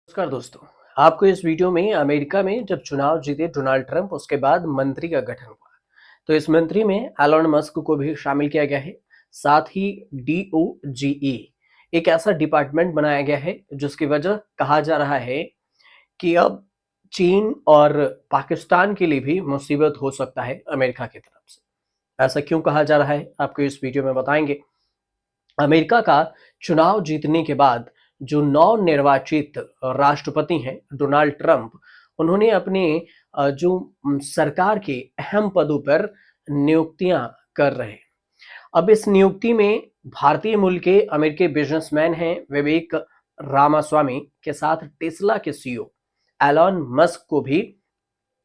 नमस्कार दोस्तों। आपको इस वीडियो में अमेरिका में जब चुनाव जीते डोनाल्ड ट्रंप उसके बाद मंत्री का गठन हुआ। तो इस मंत्री में एलन मस्क को भी शामिल किया गया है। साथ ही DOGE एक ऐसा डिपार्टमेंट बनाया गया है जिसकी वजह कहा जा रहा है कि अब चीन और पाकिस्तान के लिए भी मुसीबत हो सकता है अमेरिका की तरफ से। ऐसा क्यों कहा जा रहा है आपको इस वीडियो में बताएंगे। अमेरिका का चुनाव जीतने के बाद जो नव-निर्वाचित राष्ट्रपति हैं डोनाल्ड ट्रंप, उन्होंने अपने सरकार के अहम पदों पर नियुक्तियां कर रहे हैं। अब इस नियुक्ति में भारतीय मूल के अमेरिकी बिजनेसमैन हैं विवेक रामास्वामी के साथ टेस्ला के CEO एलन मस्क को भी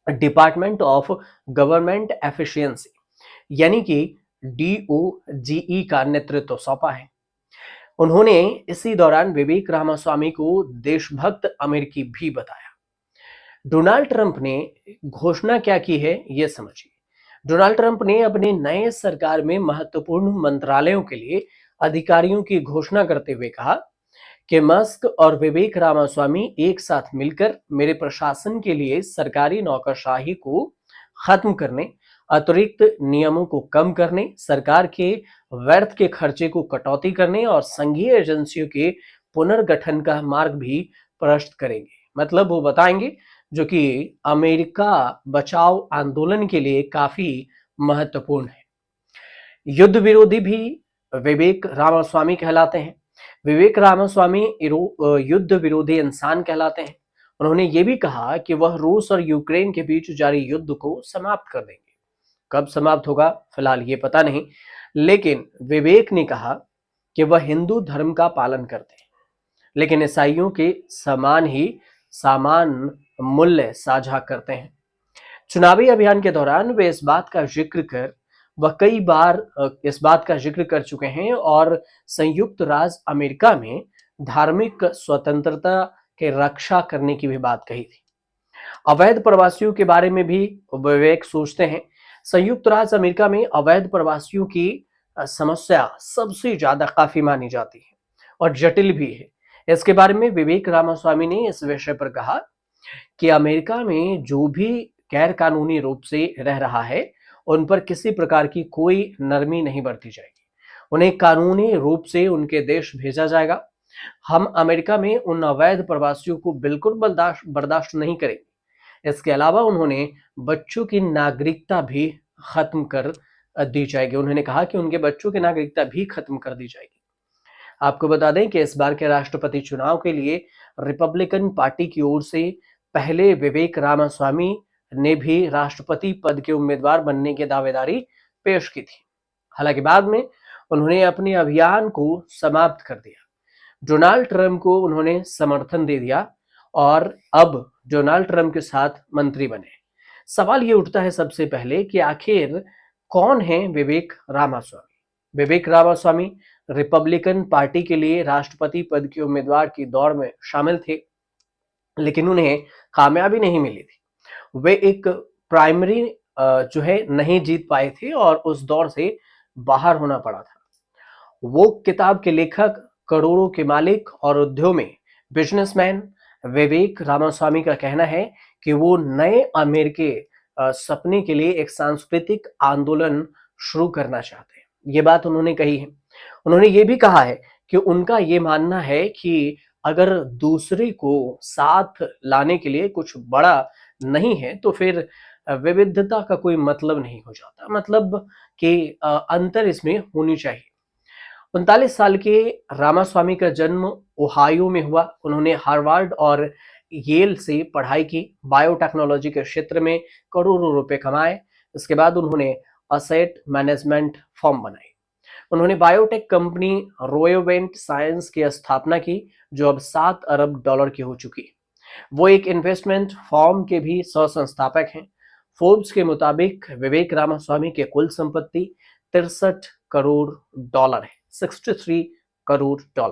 डिपार्टमेंट ऑफ गवर्नमेंट एफिशिएंसी यानी कि DOGE का नेतृत्व सौंपा है। उन्होंने इसी दौरान विवेक रामास्वामी को देशभक्त अमेरिकी भी बताया। डोनाल्ड ट्रंप ने घोषणा क्या की है ये समझिए। डोनाल्ड ट्रंप ने अपने नए सरकार में महत्वपूर्ण मंत्रालयों के लिए अधिकारियों की घोषणा करते हुए कहा कि मस्क और विवेक रामास्वामी एक साथ मिलकर मेरे प्रशासन के लिए सरकारी नौकरशाही को खत्म करने, अतिरिक्त नियमों को कम करने, सरकार के व्यर्थ के खर्चे को कटौती करने और संघीय एजेंसियों के पुनर्गठन का मार्ग भी प्रशस्त करेंगे। मतलब वो बताएंगे जो कि अमेरिका बचाओ आंदोलन के लिए काफी महत्वपूर्ण है। युद्ध विरोधी भी विवेक रामास्वामी कहलाते हैं। विवेक रामास्वामी युद्ध विरोधी इंसान कहलाते हैं। उन्होंने ये भी कहा कि वह रूस और यूक्रेन के बीच जारी युद्ध को समाप्त कर देंगे। कब समाप्त होगा फिलहाल ये पता नहीं, लेकिन विवेक ने कहा कि वह हिंदू धर्म का पालन करते हैं लेकिन ईसाइयों के समान मूल्य साझा करते हैं। चुनावी अभियान के दौरान वे कई बार इस बात का जिक्र कर चुके हैं और संयुक्त राज्य अमेरिका में धार्मिक स्वतंत्रता के रक्षा करने की भी बात कही थी। अवैध प्रवासियों के बारे में भी विवेक सोचते हैं। संयुक्त राज्य अमेरिका में अवैध प्रवासियों की समस्या सबसे ज्यादा काफी मानी जाती है और जटिल भी है। इसके बारे में विवेक रामास्वामी ने इस विषय पर कहा कि अमेरिका में जो भी गैर कानूनी रूप से रह रहा है उन पर किसी प्रकार की कोई नरमी नहीं बरती जाएगी। उन्हें कानूनी रूप से उनके देश भेजा जाएगा। हम अमेरिका में उन अवैध प्रवासियों को बिल्कुल बर्दाश्त नहीं करेंगे। इसके अलावा उन्होंने बच्चों की नागरिकता भी खत्म कर दी जाएगी। उन्होंने कहा कि उनके बच्चों की नागरिकता भी खत्म कर दी जाएगी। आपको बता दें कि इस बार के राष्ट्रपति चुनाव के लिए रिपब्लिकन पार्टी की ओर से पहले विवेक रामास्वामी ने भी राष्ट्रपति पद के उम्मीदवार बनने की दावेदारी पेश की थी। हालांकि बाद में उन्होंने अपने अभियान को समाप्त कर दिया। डोनाल्ड ट्रंप को उन्होंने समर्थन दे दिया और अब डोनाल्ड ट्रंप के साथ मंत्री बने। सवाल ये उठता है सबसे पहले कि आखिर कौन है विवेक रामास्वामी। विवेक रामास्वामी रिपब्लिकन पार्टी के लिए राष्ट्रपति पद के उम्मीदवार की दौड़ में शामिल थे लेकिन उन्हें कामयाबी नहीं मिली थी। वे एक प्राइमरी जो है नहीं जीत पाए थे और उस दौर से बाहर होना पड़ा था। वो किताब के लेखक, करोड़ों के मालिक और उद्योग में बिजनेसमैन विवेक रामास्वामी का कहना है कि वो नए अमेरिकी सपने के लिए एक सांस्कृतिक आंदोलन शुरू करना चाहते हैं। ये बात उन्होंने कही है। उन्होंने ये भी कहा है कि उनका ये मानना है कि अगर दूसरे को साथ लाने के लिए कुछ बड़ा नहीं है तो फिर विविधता का कोई मतलब नहीं हो जाता। मतलब कि अंतर इसमें होनी चाहिए। 39 साल के रामास्वामी का जन्म ओहायो में हुआ। उन्होंने हार्वर्ड और येल से पढ़ाई की। बायोटेक्नोलॉजी के क्षेत्र में करोड़ों रुपए कमाए। इसके बाद उन्होंने असेट मैनेजमेंट फर्म बनाई। उन्होंने बायोटेक कंपनी रोयोवेंट साइंस की स्थापना की जो अब $7 अरब की हो चुकी है। वो एक इन्वेस्टमेंट फर्म के भी सह संस्थापक हैं। फोर्ब्स के मुताबिक विवेक रामास्वामी के कुल संपत्ति $63 करोड़ है। $63 करोड़।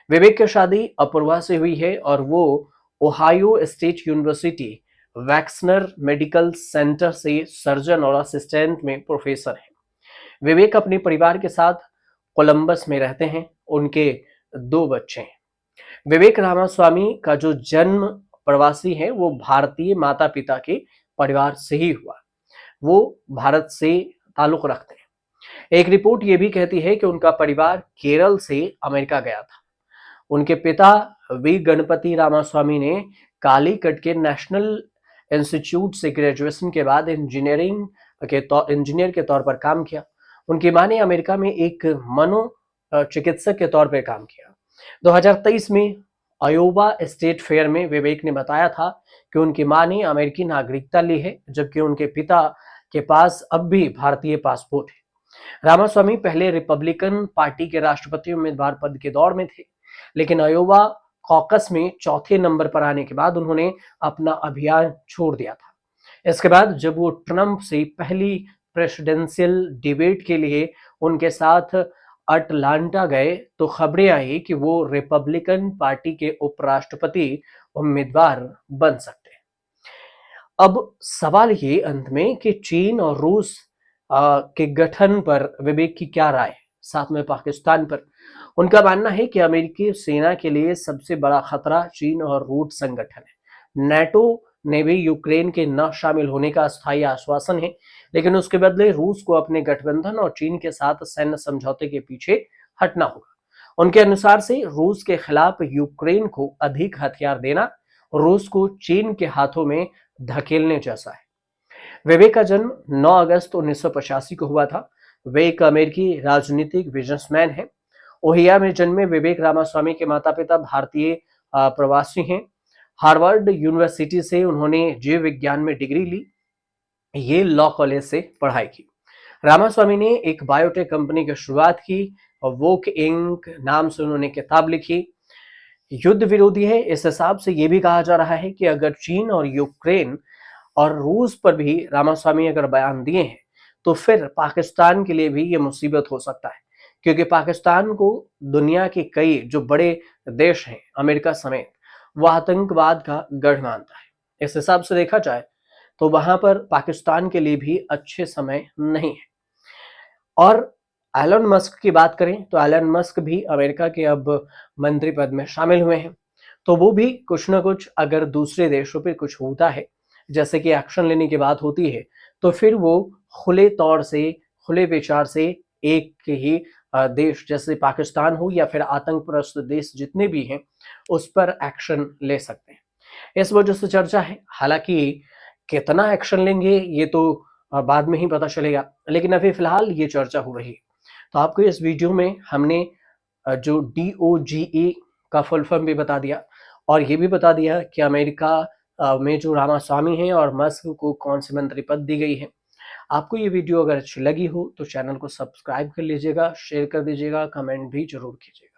विवेक की शादी अपूर्वा से हुई है और वो Ohio State University Wexner Medical Center से सर्जन और असिस्टेंट में प्रोफेसर हैं। विवेक अपने परिवार के साथ कोलंबस में रहते हैं। उनके 2 बच्चे हैं। विवेक रामास्वामी का जो जन्म प्रवासी है वो भारतीय माता पिता के परिवार से ही हुआ। वो भारत से ताल्लुक रखते हैं। एक रिपोर्ट ये भी कहती है कि उनका परिवार केरल से अमेरिका गया था। उनके पिता वी गणपति रामास्वामी ने कालीकट के नेशनल इंस्टीट्यूट से ग्रेजुएशन के बाद इंजीनियर के तौर पर काम किया। उनकी मां ने अमेरिका में एक मनो चिकित्सक के तौर पर काम किया। 2023 में अयोवा स्टेट फेयर में विवेक ने बताया था कि उनकी मां ने अमेरिकी नागरिकता ली है, जबकि उनके पिता के पास अब भी भारतीय पासपोर्ट है। रामास्वामी पहले रिपब्लिकन पार्टी के राष्ट्रपति उम्मीदवार पद के दौर में थे, लेकिन अयोवा कॉकस में चौथे नंबर पर आने के बाद उन्होंने अपना अभियान छोड़ दिया था। इसके बाद जब वो ट्रंप से पहली प्रेसिडेंशियल डिबेट के लिए उनके साथ अटलांटा गए तो खबरें आई कि वो रिपब्लिकन पार्टी के उपराष्ट्रपति उम्मीदवार बन सकते हैं। अब सवाल ये अंत में कि चीन और रूस के गठन पर विवेक की क्या राय है, साथ में पाकिस्तान पर। उनका मानना है कि अमेरिकी सेना के लिए सबसे बड़ा खतरा चीन और रूस संगठन है। नाटो ने भी यूक्रेन के न शामिल होने का अस्थायी आश्वासन है, लेकिन उसके बदले रूस को अपने गठबंधन और चीन के साथ सैन्य समझौते के पीछे हटना होगा। उनके अनुसार से रूस के खिलाफ यूक्रेन को अधिक हथियार देना रूस को चीन के हाथों में धकेलने जैसा है। विवेक का जन्म 9 अगस्त 1985 को हुआ था। वे एक अमेरिकी राजनीतिक बिजनेसमैन हैं। ओहियो में जन्मे विवेक रामास्वामी के माता पिता भारतीय प्रवासी हैं। हार्वर्ड यूनिवर्सिटी से उन्होंने जीव विज्ञान में डिग्री ली। ये लॉ कॉलेज से पढ़ाई की। रामास्वामी ने एक बायोटेक कंपनी की शुरुआत की और वोक इंक नाम से उन्होंने किताब लिखी। युद्ध विरोधी है, इस हिसाब से ये भी कहा जा रहा है कि अगर चीन और यूक्रेन और रूस पर भी रामास्वामी अगर बयान दिए हैं तो फिर पाकिस्तान के लिए भी ये मुसीबत हो सकता है, क्योंकि पाकिस्तान को दुनिया के कई जो बड़े देश हैं अमेरिका समेत वो आतंकवाद का गढ़ मानता है। इस हिसाब से देखा जाए तो वहां पर पाकिस्तान के लिए भी अच्छे समय नहीं है। और एलन मस्क की बात करें तो एलन मस्क भी अमेरिका के अब मंत्री पद में शामिल हुए हैं। तो वो भी कुछ ना कुछ अगर दूसरे देशों पे कुछ होता है, जैसे कि एक्शन लेने की बात होती है, तो फिर वो खुले तौर से, खुले विचार से एक ही देश जैसे पाकिस्तान हो या फिर आतंकप्रस्त देश जितने भी हैं उस पर एक्शन ले सकते हैं। इस वजह से चर्चा है। हालांकि कितना एक्शन लेंगे ये तो बाद में ही पता चलेगा, लेकिन अभी फिलहाल ये चर्चा हो रही है। तो आपको इस वीडियो में हमने जो DOGE का फुल फॉर्म भी बता दिया और ये भी बता दिया कि अमेरिका में जो रामास्वामी हैं और मस्क को कौन से मंत्री पद दी गई है। आपको ये वीडियो अगर अच्छी लगी हो तो चैनल को सब्सक्राइब कर लीजिएगा, शेयर कर दीजिएगा, कमेंट भी जरूर कीजिएगा।